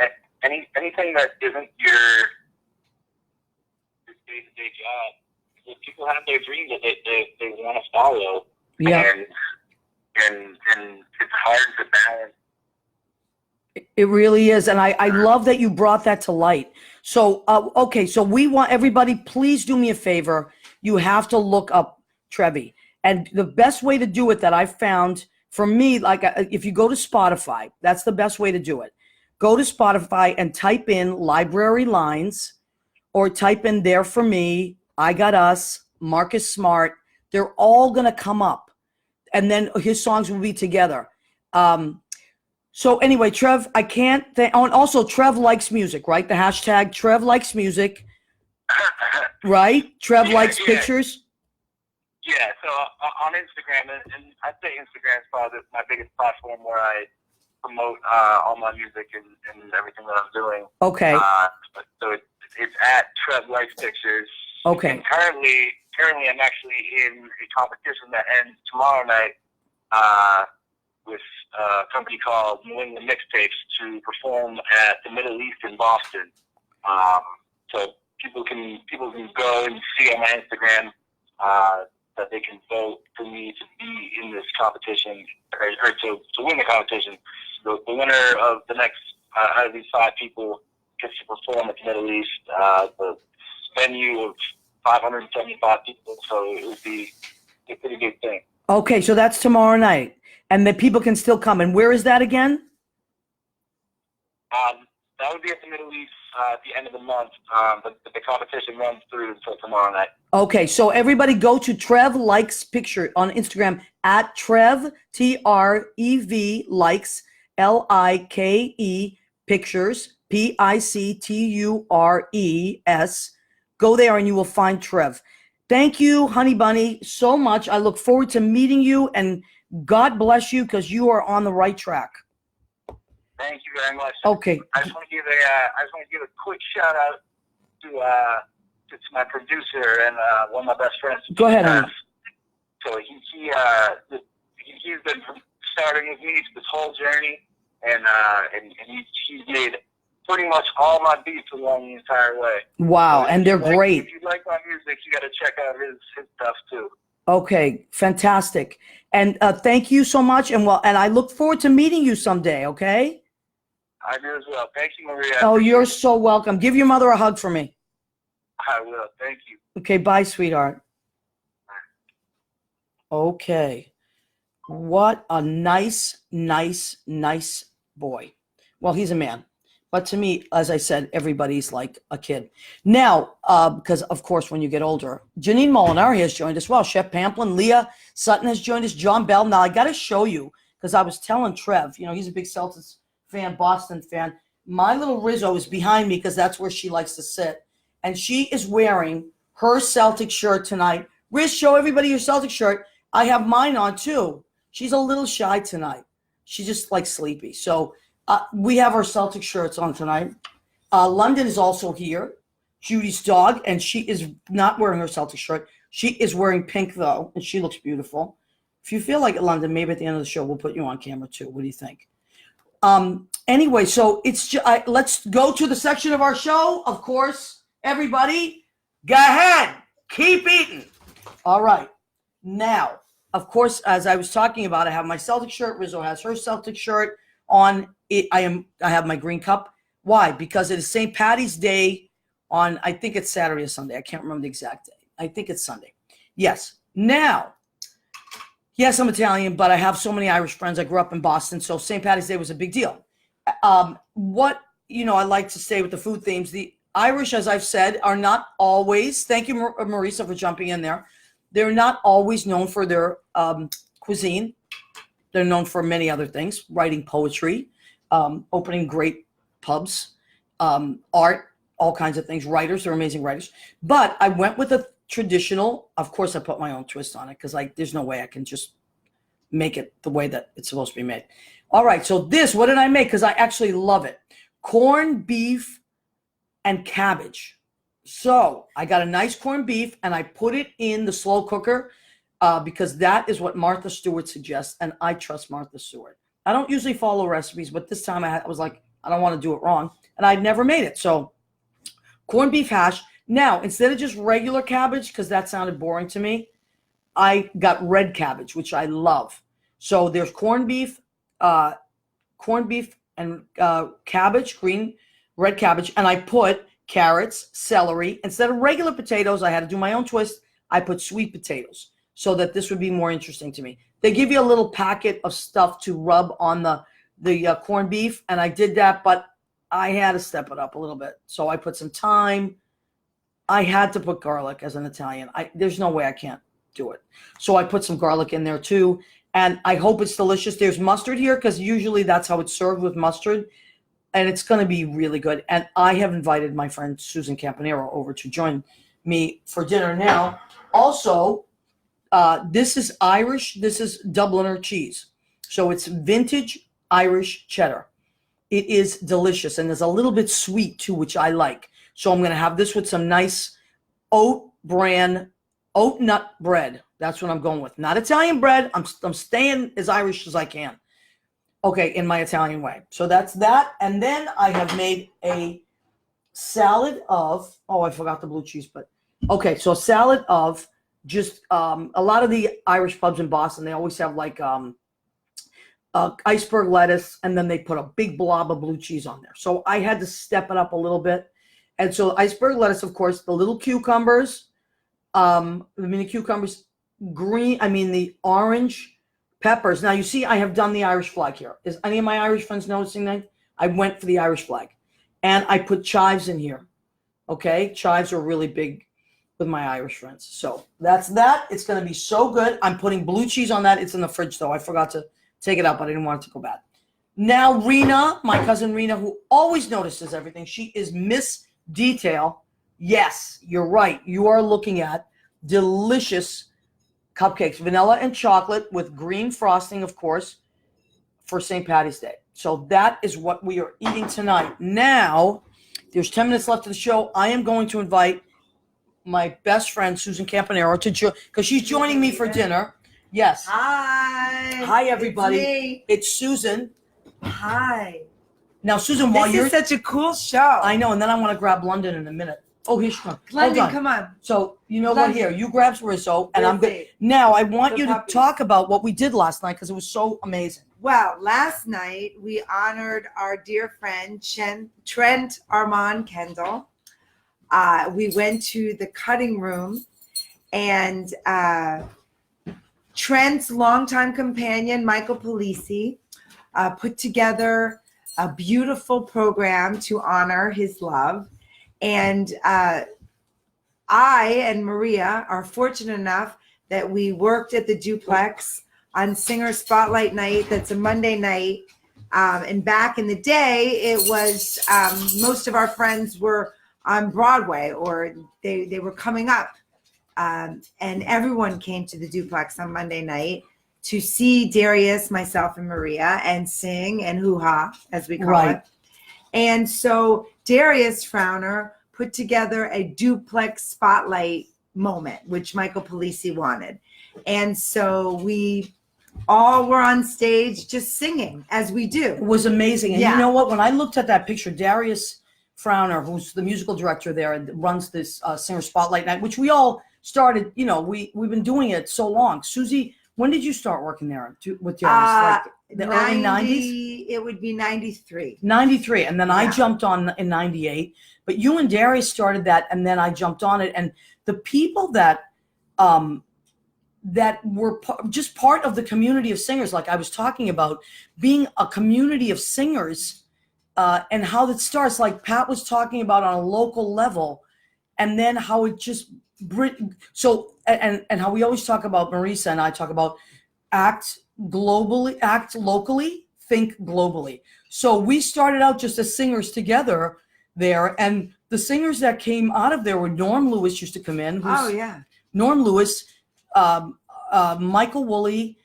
anything that isn't your day-to-day job. If people have their dreams that they want to follow, Yeah. and it's hard to balance. It really is. And I love that you brought that to light. So, okay. So we want everybody, please do me a favor. You have to look up Trevi. And the best way to do it that I found for me, like if you go to Spotify, that's the best way to do it. Go to Spotify and type in Library Lines or type in There For Me, I Got Us, Marcus Smart. They're all going to come up. And then his songs will be together. So anyway, Trev, I can't think. Oh, and also Trev likes music, right? The hashtag Trev likes music, right? Trev likes pictures. Yeah, so on Instagram, and I'd say Instagram is probably my biggest platform where I promote all my music and everything that I'm doing. Okay. So it's at Trev Likes Pictures. Okay. And currently I'm actually in a competition that ends tomorrow night with a company called New England Mixtapes to perform at the Middle East in Boston. So people can go and see on my Instagram that they can vote for me to be in this competition or to win the competition. The winner of the next out of these 5 people gets to perform at the Middle East. The venue of 575 people, so it would be a pretty big thing. Okay, so that's tomorrow night, and the people can still come. And where is that again? That would be at the Middle East at the end of the month, but the competition runs through until tomorrow night. Okay, so everybody go to Trev Likes Picture on Instagram at Trev, Trev, likes, Like, pictures, Pictures. Go there and you will find Trev. Thank you, Honey Bunny, so much. I look forward to meeting you, and God bless you because you are on the right track. Thank you very much. Okay. I just want to give a quick shout out to my producer and one of my best friends. Go ahead, honey. So he's been starting with me this whole journey, and he's made pretty much all my beats along the entire way. Wow, So and they're great. If you like my music, you got to check out his stuff too. Okay, fantastic. And thank you so much. And I look forward to meeting you someday, okay? I do as well. Thank you, Maria. Oh, you're so welcome. Give your mother a hug for me. I will. Thank you. Okay, bye, sweetheart. Okay. What a nice, nice, nice boy. Well, he's a man. But to me, as I said, everybody's like a kid. Now, because, of course, when you get older, Janine Molinari has joined us. Well, Chef Pamplin, Leah Sutton has joined us, John Bell. Now, I got to show you, because I was telling Trev, he's a big Celtics fan, Boston fan. My little Rizzo is behind me because that's where she likes to sit. And she is wearing her Celtic shirt tonight. Riz, show everybody your Celtic shirt. I have mine on, too. She's a little shy tonight. She's just, like, sleepy. So we have our Celtic shirts on tonight. London is also here. Judy's dog, and she is not wearing her Celtic shirt. She is wearing pink, though, and she looks beautiful. If you feel like it, London, maybe at the end of the show, we'll put you on camera, too. What do you think? Anyway, so let's go to the section of our show. Of course, everybody, go ahead. Keep eating. All right. Now, of course, as I was talking about, I have my Celtic shirt. Rizzo has her Celtic shirt on. I have my green cup. Why? Because it is St. Patty's Day on, I think it's Saturday or Sunday. I can't remember the exact day. I think it's Sunday. Yes. Now, yes, I'm Italian, but I have so many Irish friends. I grew up in Boston, so St. Patty's Day was a big deal. I like to stay with the food themes. The Irish, as I've said, are not always, thank you, Marisa, for jumping in there. They're not always known for their cuisine. They're known for many other things, writing poetry, opening great pubs, art, all kinds of things. Writers, they're amazing writers. But I went with a traditional, of course I put my own twist on it because there's no way I can just make it the way that it's supposed to be made. All right, so what did I make? Because I actually love it. Corned beef and cabbage. So I got a nice corned beef and I put it in the slow cooker. because that is what Martha Stewart suggests, and I trust Martha Stewart. I don't usually follow recipes, but this time I was like, I don't want to do it wrong, and I'd never made it. So corned beef hash. Now, instead of just regular cabbage, because that sounded boring to me, I got red cabbage, which I love. So there's corned beef and cabbage, red cabbage, and I put carrots, celery. Instead of regular potatoes, I had to do my own twist. I put sweet potatoes so that this would be more interesting to me. They give you a little packet of stuff to rub on the corned beef, and I did that, but I had to step it up a little bit. So I put some thyme. I had to put garlic as an Italian. There's no way I can't do it. So I put some garlic in there too, and I hope it's delicious. There's mustard here because usually that's how it's served, with mustard, and it's going to be really good. And I have invited my friend Susan Campanero over to join me for dinner now. Also, this is Irish. This is Dubliner cheese. So it's vintage Irish cheddar. It is delicious, and there's a little bit sweet too, which I like. So I'm going to have this with some nice oat nut bread. That's what I'm going with. Not Italian bread. I'm staying as Irish as I can. Okay, in my Italian way. So that's that. And then I have made a salad of, I forgot the blue cheese, but okay. So a salad of just a lot of the Irish pubs in Boston, they always have like iceberg lettuce, and then they put a big blob of blue cheese on there. So I had to step it up a little bit. And so iceberg lettuce, of course, the little cucumbers, the cucumbers, the orange peppers. Now you see, I have done the Irish flag here. Is any of my Irish friends noticing that? I went for the Irish flag, and I put chives in here. Okay, chives are really big with my Irish friends. So that's that. It's going to be so good. I'm putting blue cheese on that. It's in the fridge though. I forgot to take it out, but I didn't want it to go bad. Now Rena, my cousin Rena, who always notices everything. She is Miss Detail. Yes, you're right. You are looking at delicious cupcakes, vanilla and chocolate with green frosting, of course, for St. Patty's Day. So that is what we are eating tonight. Now, there's 10 minutes left of the show. I am going to invite my best friend, Susan Campanero, to join, because she's joining me for dinner. Yes. Hi. Hi, everybody. It's me. It's Susan. Hi. Now, Susan, while This you're... is such a cool show. I know, and then I want to grab London in a minute. Oh, here she comes. London, come on. So, you know London. what, here, you grab Rizzo, and I'm good. Rizzo. Now, I want The you puppies. to talk about what we did last night, because it was so amazing. Well, last night we honored our dear friend Trent Armand Kendall. We went to the cutting room, and Trent's longtime companion, Michael Polisi, put together a beautiful program to honor his love. And I and Maria are fortunate enough that we worked at the Duplex on Singer Spotlight Night. That's a Monday night. And back in the day, it was most of our friends were on Broadway, or they were coming up. And everyone came to the Duplex on Monday night to see Darius, myself, and Maria, and sing and hoo-ha, as we call it. And so Darius Frowner put together a Duplex Spotlight moment, which Michael Polisi wanted. And so we all were on stage just singing, as we do. It was amazing. And Yeah. you know what? When I looked at that picture, Darius Frowner, who's the musical director there and runs this Singer Spotlight Night, which we all started, we've been doing it so long. Susie, when did you start working there with Darius? Like the early 90s? It would be 93. 93. And then I Yeah. jumped on in 98. But you and Darius started that, and then I jumped on it. And the people that were just part of the community of singers, like I was talking about, being a community of singers, and how that starts, like Pat was talking about, on a local level, and then how it just and how we always talk about, Marisa and I talk about, act locally, think globally. So we started out just as singers together there, and the singers that came out of there were Norm Lewis used to come in. Oh, yeah. Norm Lewis, Michael Woolley,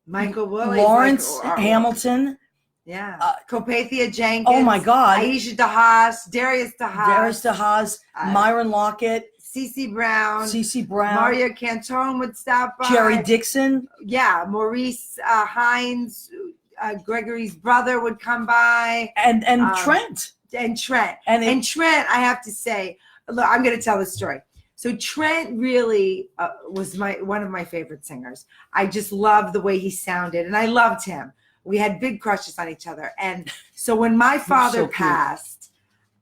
Lawrence Hamilton. Yeah. Copathia Jenkins. Oh my God. Aisha DeHaas, Darius DeHaas. Darius DeHaas, Myron Lockett, Cece Brown, CeCe Brown, Maria Cantone would stop by. Jerry Dixon. Yeah, Maurice Hines, Gregory's brother would come by, And Um, Trent. and Trent. And Trent, I have to say, look, I'm going to tell the story. So Trent really was one of my favorite singers. I just loved the way he sounded, and I loved him. We had big crushes on each other. And so when my father so cute. passed,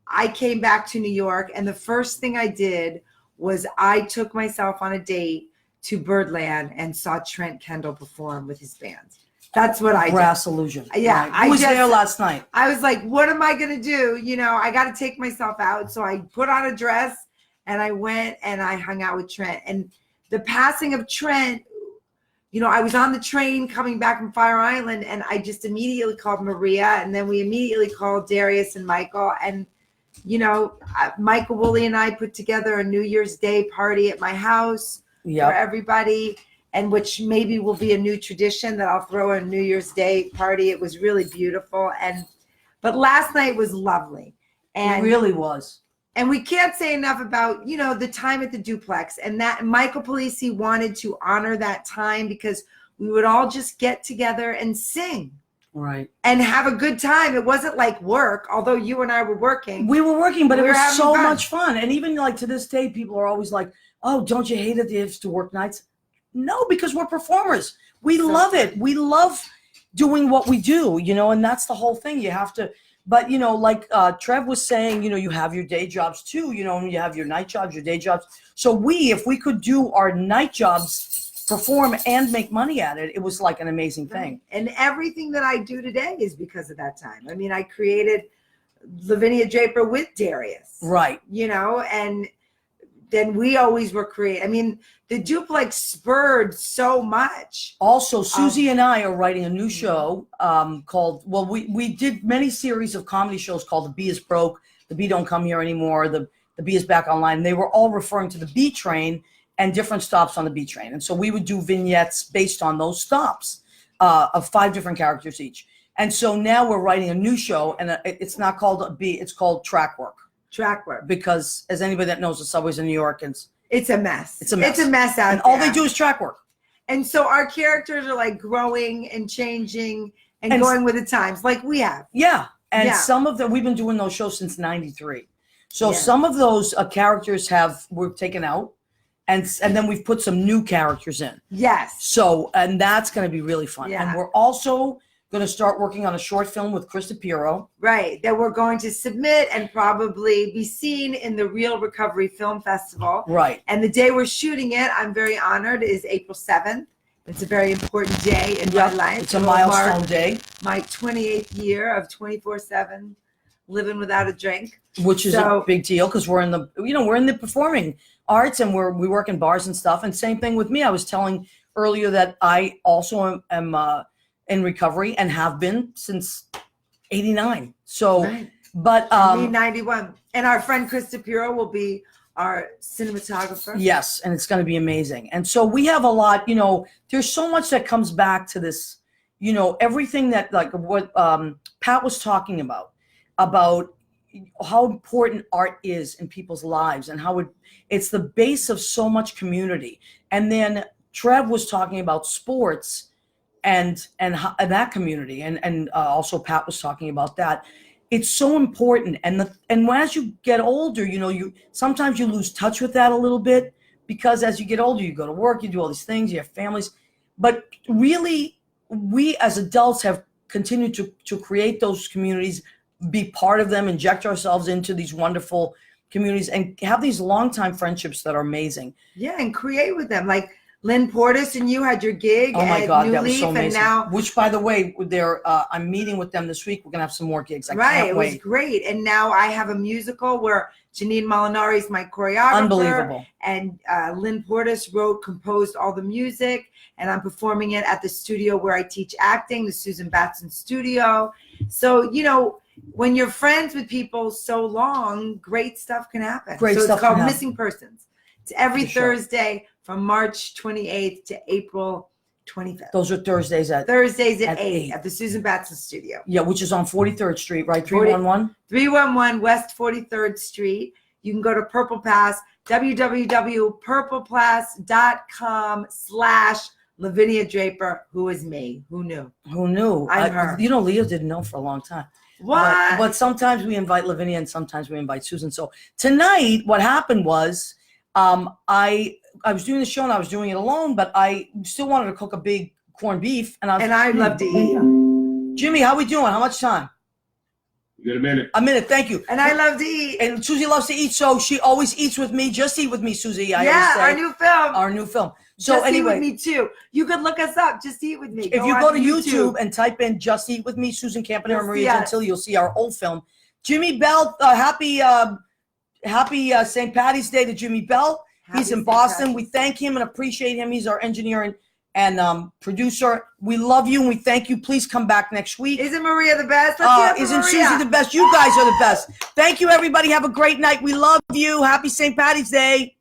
I came back to New York, and the first thing I did was I took myself on a date to Birdland and saw Trent Kendall perform with his band. That's what I did. Brass Illusion. Yeah, I was there last night. I was like, what am I going to do? You know, I got to take myself out. So I put on a dress and I went and I hung out with Trent. And the passing of Trent, you know, I was on the train coming back from Fire Island, and I just immediately called Maria, and then we immediately called Darius and Michael. And, you know, Michael Woolley and I put together a New Year's Day party at my house for Yeah. everybody, and which maybe will be a new tradition that I'll throw a New Year's Day party. It was really beautiful. But last night was lovely. It And really was. and we can't say enough about, you know, the time at the duplex, and that Michael Polisi wanted to honor that time because we would all just get together and sing Right. and have a good time. It wasn't like work, although you and I were working. We were working, but We it were was having so fun. much fun. And even like to this day, people are always like, oh, don't you hate it that you have to work nights? No, because we're performers. We So love it. We love doing what we do, you know, and that's the whole thing. You have to, but you know, like Trev was saying, you know, you have your day jobs too, you know, and you have your night jobs, your day jobs. So if we could do our night jobs, perform and make money at it, it was like an amazing thing. And everything that I do today is because of that time. I mean, I created Lavinia Draper with Darius, Right. you know, and then we always were creating. I mean, the duplex spurred so much. Also, Susie and I are writing a new show called, well, we did many series of comedy shows called The B is Broke, The B Don't Come Here Anymore, The B is Back Online. They were all referring to the B train and different stops on the B train. And so we would do vignettes based on those stops of 5 different characters each. And so now we're writing a new show, and it's not called B, it's called Track Work. Track work. Because as anybody that knows the subways in New York, It's a mess. It's a mess. It's a mess out and there. all they do is track work. And so our characters are like growing and changing and And- going with the times, like we have. Yeah. And Yeah. some of them, we've been doing those shows since 93. So Yeah. some of those characters were taken out, and then we've put some new characters in. Yes. So, and that's going to be really fun. Yeah. And we're also going to start working on a short film with Krista Piero. Right. That we're going to submit and probably be seen in the Real Recovery Film Festival. Right. And the day we're shooting it, I'm very honored, is April 7th. It's a very important day in my Yep. life. It's a It will mark milestone day, my 28th year of 24/7 living without a drink. which is So- a big deal because we're in the performing arts, and we work in bars and stuff. And same thing with me. I was telling earlier that I also am in recovery and have been since 89. So, Right. but Me, 91. And our friend Krista Piero will be our cinematographer. yes, and it's going to be amazing. And so we have a lot, you know, there's so much that comes back to this, you know, everything that like what Pat was talking about how important art is in people's lives and how it's the base of so much community. And then Trev was talking about sports and that community, and also Pat was talking about that. It's so important, and as you get older, you know, sometimes you lose touch with that a little bit because as you get older, you go to work, you do all these things, you have families, but really, we as adults have continued to create those communities, be part of them, inject ourselves into these wonderful communities, and have these longtime friendships that are amazing. Yeah, and create with them. Like Lynn Portis and you had your gig Oh my at God, New that was Leaf, so and amazing. now Which, by the way, I'm meeting with them this week. We're gonna have some more gigs. I right, can't it was wait. great. And now I have a musical where Janine Molinari is my choreographer. Unbelievable. And Lynn Portis composed all the music, and I'm performing it at the studio where I teach acting, the Susan Batson Studio. So, you know, when you're friends with people so long, great stuff can happen. Great so stuff it's called can happen. Missing Persons. It's every For sure. Thursday from March 28th to April 25th. Those are Thursdays Thursdays at At 8 8. at the Susan Batson Studio. which is on 43rd Street, right? 311. 311 West 43rd Street. You can go to Purple Pass, www.purplepass.com/Lavinia Draper, who is me. Who knew? Who knew? I'm her. You know, Leah didn't know for a long time. What? But sometimes we invite Lavinia and sometimes we invite Susan. So tonight, what happened was, I was doing the show and I was doing it alone, but I still wanted to cook a big corned beef, and I'd love to eat. Jimmy, how we doing? How much time? You got a minute? A minute, thank you. And I love to eat. And Susie loves to eat, so she always eats with me. Just eat with me, Susie. I always say. Our new film. So Just anyway, Eat With Me too. You could look us up. Just Eat With Me. if you on go to YouTube and type in "Just Eat with Me," Susan Campanella, You'll Maria see us. Gentile, you'll see our old film. Jimmy Bell, happy St. Patty's Day to Jimmy Bell. He's in St. Boston. Patrick's. We thank him and appreciate him. He's our engineer and producer. We love you and we thank you. Please come back next week. Isn't Maria the best? Let's hear it for Isn't Maria. Susie the best? You guys are the best. Thank you, everybody. Have a great night. We love you. Happy St. Patty's Day.